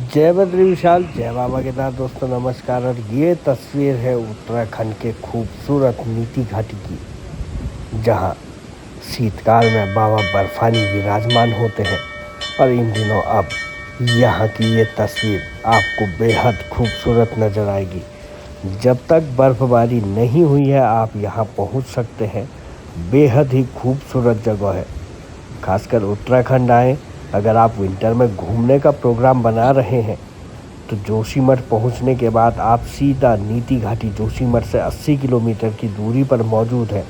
जय बद्री विशाल, जय बाबा केदार। दोस्तों नमस्कार। और ये तस्वीर है उत्तराखंड के खूबसूरत नीति घाटी की, जहाँ शीतकाल में बाबा बर्फानी विराजमान होते हैं। और इन दिनों अब यहाँ की ये तस्वीर आपको बेहद खूबसूरत नज़र आएगी। जब तक बर्फबारी नहीं हुई है आप यहाँ पहुँच सकते हैं। बेहद ही खूबसूरत जगह है। खासकर उत्तराखंड आए, अगर आप विंटर में घूमने का प्रोग्राम बना रहे हैं तो जोशीमठ पहुंचने के बाद आप सीधा नीति घाटी जोशीमठ से 80 किलोमीटर की दूरी पर मौजूद है।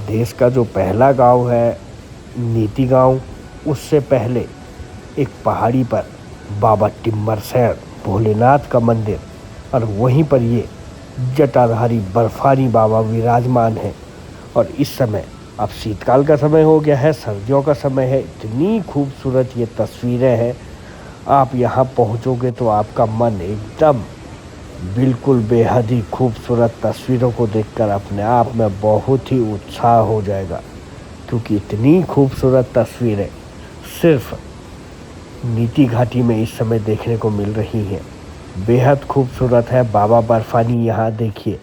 देश का जो पहला गांव है नीति गांव, उससे पहले एक पहाड़ी पर बाबा टिम्मरसैंण भोलेनाथ का मंदिर, और वहीं पर ये जटाधारी बर्फानी बाबा विराजमान है। और इस समय अब शीतकाल का समय हो गया है, सर्दियों का समय है। इतनी खूबसूरत ये तस्वीरें हैं, आप यहाँ पहुँचोगे तो आपका मन एकदम बिल्कुल बेहद ही खूबसूरत तस्वीरों को देखकर अपने आप में बहुत ही उत्साह हो जाएगा। क्योंकि इतनी खूबसूरत तस्वीरें सिर्फ नीति घाटी में इस समय देखने को मिल रही हैं। बेहद खूबसूरत है। बाबा बर्फानी यहाँ देखिए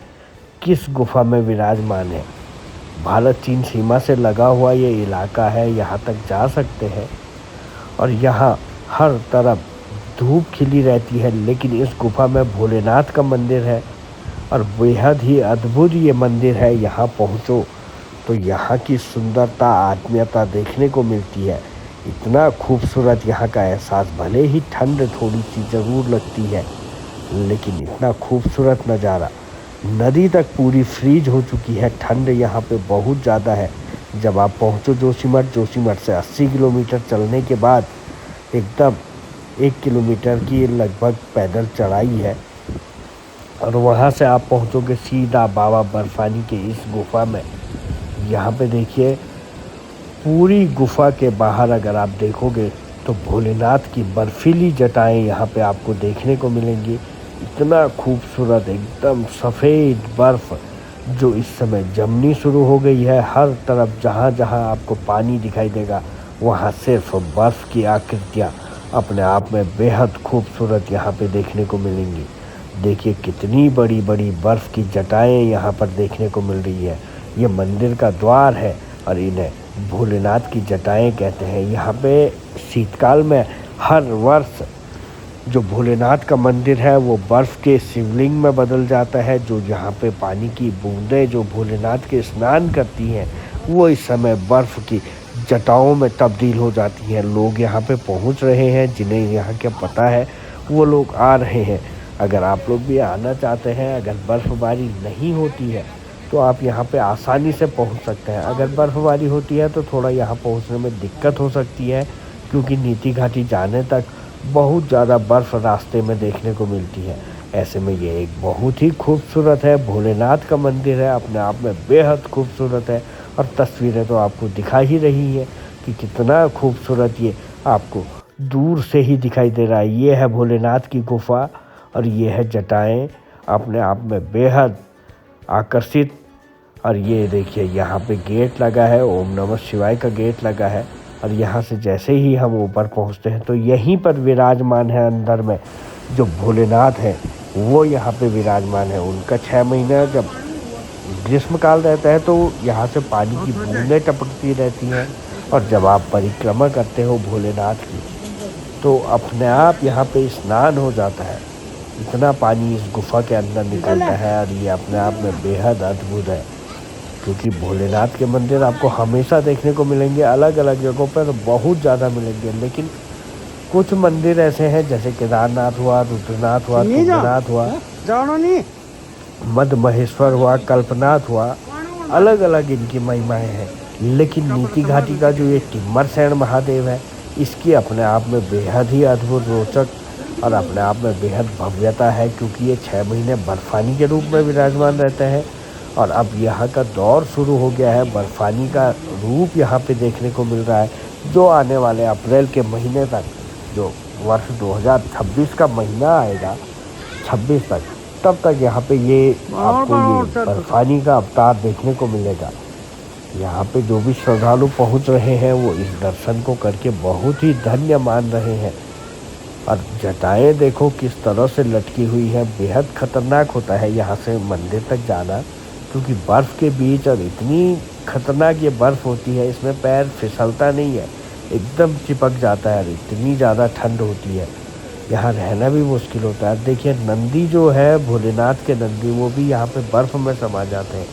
किस गुफा में विराजमान है। भारत चीन सीमा से लगा हुआ ये इलाका है, यहाँ तक जा सकते हैं। और यहाँ हर तरफ धूप खिली रहती है, लेकिन इस गुफा में भोलेनाथ का मंदिर है और बेहद ही अद्भुत ये मंदिर है। यहाँ पहुँचो तो यहाँ की सुंदरता, आत्मीयता देखने को मिलती है। इतना खूबसूरत यहाँ का एहसास, भले ही ठंड थोड़ी सी ज़रूर लगती है, लेकिन इतना खूबसूरत नज़ारा। नदी तक पूरी फ्रीज हो चुकी है, ठंड यहाँ पे बहुत ज़्यादा है। जब आप पहुँचो जोशीमठ से 80 किलोमीटर चलने के बाद एकदम 1 किलोमीटर की लगभग पैदल चढ़ाई है, और वहाँ से आप पहुँचोगे सीधा बाबा बर्फानी के इस गुफा में। यहाँ पे देखिए पूरी गुफा के बाहर अगर आप देखोगे तो भोलेनाथ की बर्फीली जटाएं यहाँ पे आपको देखने को मिलेंगी। इतना खूबसूरत एकदम सफ़ेद बर्फ़ जो इस समय जमनी शुरू हो गई है। हर तरफ जहाँ जहाँ आपको पानी दिखाई देगा वहाँ सिर्फ बर्फ़ की आकृतियाँ अपने आप में बेहद खूबसूरत यहाँ पे देखने को मिलेंगी। देखिए कितनी बड़ी बड़ी बर्फ़ की जटाएं यहाँ पर देखने को मिल रही है। ये मंदिर का द्वार है और इन्हें भोलेनाथ की जटाएं कहते हैं। यहाँ पे शीतकाल में हर वर्ष जो भोलेनाथ का मंदिर है वो बर्फ़ के शिवलिंग में बदल जाता है। जो यहाँ पे पानी की बूंदें जो भोलेनाथ के स्नान करती हैं वो इस समय बर्फ़ की जटाओं में तब्दील हो जाती हैं। लोग यहाँ पे पहुँच रहे हैं, जिन्हें यहाँ क्या पता है वो लोग आ रहे हैं। अगर आप लोग भी आना चाहते हैं, अगर बर्फ़बारी नहीं होती है तो आप यहाँ पे आसानी से पहुँच सकते हैं। अगर बर्फ़बारी होती है तो थोड़ा यहाँ पहुँचने में दिक्कत हो सकती है, क्योंकि नीति घाटी जाने तक बहुत ज़्यादा बर्फ़ रास्ते में देखने को मिलती है। ऐसे में ये एक बहुत ही खूबसूरत है, भोलेनाथ का मंदिर है, अपने आप में बेहद खूबसूरत है। और तस्वीरें तो आपको दिखा ही रही है कि कितना खूबसूरत ये आपको दूर से ही दिखाई दे रहा है। ये है भोलेनाथ की गुफा और ये है जटाएं, अपने आप में बेहद आकर्षित। और ये देखिए यहाँ पे गेट लगा है, ओम नमः शिवाय का गेट लगा है। और यहाँ से जैसे ही हम ऊपर पहुँचते हैं तो यहीं पर विराजमान है अंदर में जो भोलेनाथ है, वो यहाँ पे विराजमान है। उनका 6 महीना जब ग्रीष्मकाल रहता है तो यहाँ से पानी की बूंदें टपकती रहती हैं। और जब आप परिक्रमा करते हो भोलेनाथ की तो अपने आप यहाँ पे स्नान हो जाता है। इतना पानी इस गुफा के अंदर निकलता है और ये अपने आप में बेहद अद्भुत है। क्योंकि भोलेनाथ के मंदिर आपको हमेशा देखने को मिलेंगे, अलग अलग जगहों पर बहुत ज़्यादा मिलेंगे, लेकिन कुछ मंदिर ऐसे हैं जैसे केदारनाथ हुआ, रुद्रनाथ हुआ, तुंगनाथ हुआ, मध्य महेश्वर हुआ, कल्पनाथ हुआ, अलग अलग इनकी महिमाएं हैं। लेकिन नीति घाटी का जो ये टिम्मरसैंण महादेव है, इसकी अपने आप में बेहद ही अद्भुत, रोचक और अपने आप में बेहद भव्यता है। क्योंकि ये 6 महीने बर्फानी के रूप में विराजमान रहते हैं और अब यहाँ का दौर शुरू हो गया है। बर्फानी का रूप यहाँ पे देखने को मिल रहा है, जो आने वाले अप्रैल के महीने तक, जो वर्ष 2026 का महीना आएगा 26 तक, तब तक यहाँ पे ये आपको ये बर्फानी का अवतार देखने को मिलेगा। यहाँ पे जो भी श्रद्धालु पहुँच रहे हैं वो इस दर्शन को करके बहुत ही धन्य मान रहे हैं। और जटाएं देखो किस तरह से लटकी हुई है। बेहद खतरनाक होता है यहाँ से मंदिर तक जाना, क्योंकि बर्फ़ के बीच, और इतनी खतरनाक ये बर्फ़ होती है, इसमें पैर फिसलता नहीं है, एकदम चिपक जाता है। और इतनी ज़्यादा ठंड होती है, यहाँ रहना भी मुश्किल होता है। देखिए नंदी जो है, भोलेनाथ के नंदी, वो भी यहाँ पे बर्फ़ में समा जाते हैं।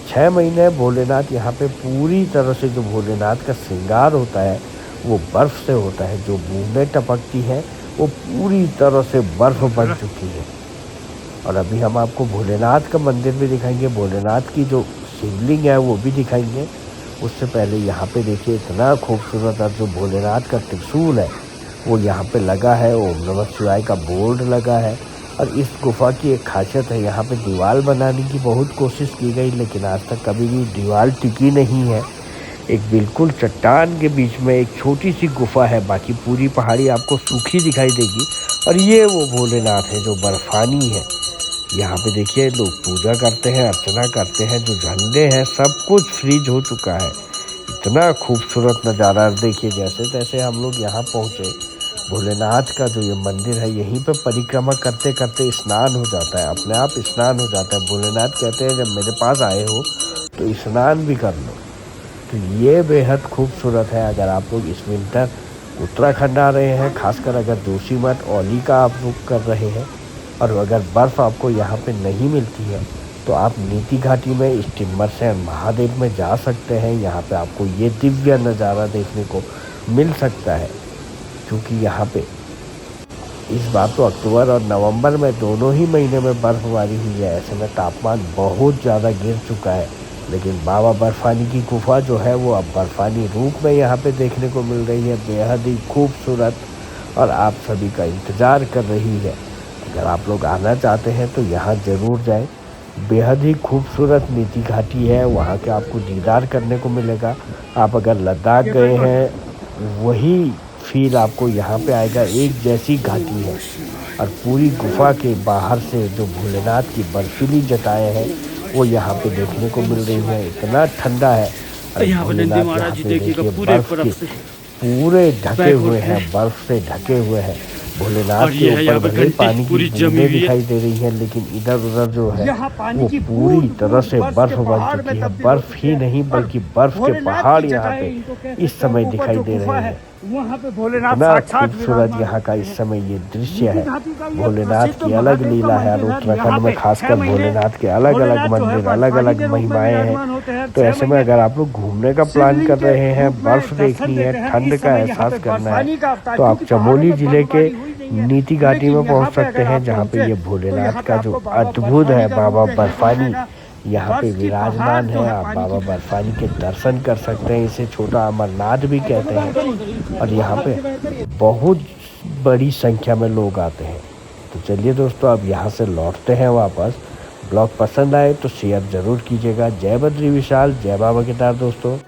6 महीने भोलेनाथ यहाँ पे पूरी तरह से, जो भोलेनाथ का श्रृंगार होता है वो बर्फ़ से होता है। जो बूंदें टपकती हैं वो पूरी तरह से बर्फ़ बन चुकी है। और अभी हम आपको भोलेनाथ का मंदिर भी दिखाएंगे, भोलेनाथ की जो शिवलिंग है वो भी दिखाएंगे। उससे पहले यहाँ पे देखिए इतना खूबसूरत, और जो भोलेनाथ का त्रिशूल है वो यहाँ पे लगा है, ओम नमः शिवाय का बोर्ड लगा है। और इस गुफा की एक खासियत है, यहाँ पे दीवार बनाने की बहुत कोशिश की गई, लेकिन आज तक कभी भी दीवार टिकी नहीं है। एक बिल्कुल चट्टान के बीच में एक छोटी सी गुफा है, बाकी पूरी पहाड़ी आपको सूखी दिखाई देगी। और ये वो भोलेनाथ है जो बर्फानी है। यहाँ पे देखिए लोग पूजा करते हैं, अर्चना करते हैं, जो झंडे हैं सब कुछ फ्रीज हो चुका है। इतना खूबसूरत नज़ारा देखिए। जैसे तैसे हम लोग यहाँ पहुँचे, भोलेनाथ का जो ये मंदिर है, यहीं पे परिक्रमा करते करते स्नान हो जाता है, अपने आप स्नान हो जाता है। भोलेनाथ कहते हैं जब मेरे पास आए हो तो स्नान भी कर लो। तो ये बेहद खूबसूरत है। अगर आप लोग इस विंटर उत्तराखंड आ रहे हैं, खासकर अगर जोशीमठ औली का आप रुख कर रहे हैं, और अगर बर्फ़ आपको यहाँ पे नहीं मिलती है, तो आप नीति घाटी में इस टिम्मरसैंड महादेव में जा सकते हैं। यहाँ पे आपको ये दिव्य नज़ारा देखने को मिल सकता है, क्योंकि यहाँ पे इस बार तो अक्टूबर और नवंबर में दोनों ही महीने में बर्फ़बारी हुई है। ऐसे में तापमान बहुत ज़्यादा गिर चुका है, लेकिन बाबा बर्फानी की गुफा जो है वो अब बर्फानी रूप में यहाँ पे देखने को मिल रही है, बेहद ही खूबसूरत, और आप सभी का इंतज़ार कर रही है। अगर आप लोग आना चाहते हैं तो यहाँ ज़रूर जाएं। बेहद ही खूबसूरत नीति घाटी है, वहाँ के आपको दीदार करने को मिलेगा। आप अगर लद्दाख गए हैं वही फील आपको यहाँ पे आएगा। एक जैसी घाटी है, और पूरी गुफा के बाहर से जो भोलेनाथ की बर्फीली जटाएं हैं वो यहाँ पे देखने को मिल रही है। इतना ठंडा है, और भोलेनाथ यहाँ पे देखिए बर्फ के पूरे ढके हुए हैं, बर्फ से ढके हुए हैं। भोलेनाथ के ऊपर भले पानी की बूंदें दिखाई दे रही हैं, लेकिन इधर उधर जो है वो पूरी तरह से बर्फ बन चुकी है। बर्फ ही नहीं बल्कि बर्फ के पहाड़ यहाँ पे इस समय दिखाई दे रहे हैं। इतना खूबसूरत यहाँ का इस समय ये दृश्य है। भोलेनाथ की अलग लीला है, और उत्तराखंड में खासकर भोलेनाथ के अलग अलग मंदिर, अलग अलग महिमाएं हैं। तो ऐसे में अगर आप लोग घूमने का प्लान कर रहे हैं, बर्फ देखनी है, ठंड का एहसास करना है, तो आप चमोली जिले के नीति घाटी में पहुंच सकते हैं, जहां पे ये भोलेनाथ का जो अद्भुत है बाबा बर्फानी यहाँ पे विराजमान है। आप बाबा बर्फानी के दर्शन कर सकते हैं। इसे छोटा अमरनाथ भी कहते हैं, और यहाँ पे बहुत बड़ी संख्या में लोग आते हैं। तो चलिए दोस्तों, अब यहाँ से लौटते हैं वापस। ब्लॉग पसंद आए तो शेयर ज़रूर कीजिएगा। जय बद्री विशाल, जय बाबा केदार दोस्तों।